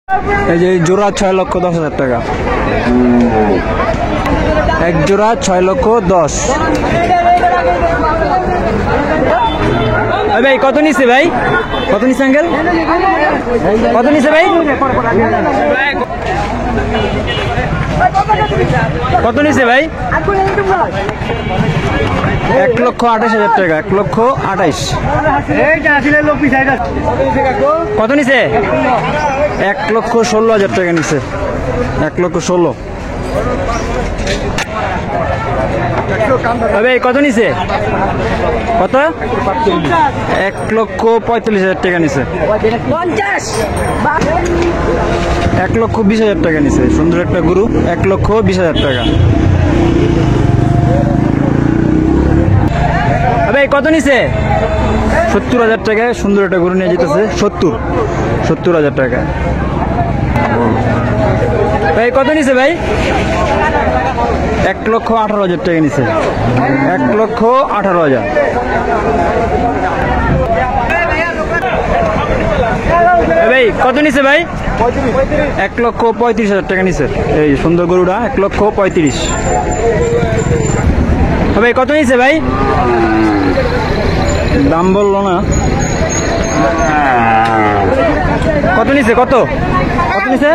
এই যে জোড়া 6,10,000 টাকা, এক জোড়া 6,10,000। ভাই কত নিচ্ছে ভাই, কত নিচ্ছে আঙ্কেল, কত নিচ্ছে ভাই, কত নিচ্ছে ভাই? 1,28,000 টাকা, 1,28,000। কত নিছে? 1,16,000 টাকা নিছে, 1,16,000। ভাই কত নিছে, কত? 1,45,000 টাকা নিছে, 1,20,000 টাকা নিছে। সুন্দর একটা গরু, 1,20,000 টাকা। ভাই কত নিছে? 70,000 টাকায় সুন্দর একটা গরু নিয়ে যেতেছে, 70,000 টাকা। ভাই কত নিছে ভাই? 1,18,000 টাকা নিছে, 1,18,000। ভাই কত নিছে ভাই? 1,35,000 টাকা নিছে। এই সুন্দর গরুটা 1,35,000। ভাই কত নিছে ভাই? দাম বললো না, কত নিছে, কত কত নিছে,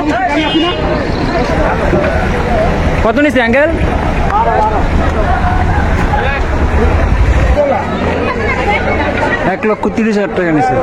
কত নিছে আঙ্কেল? 1,30,000 টাকা নিছে।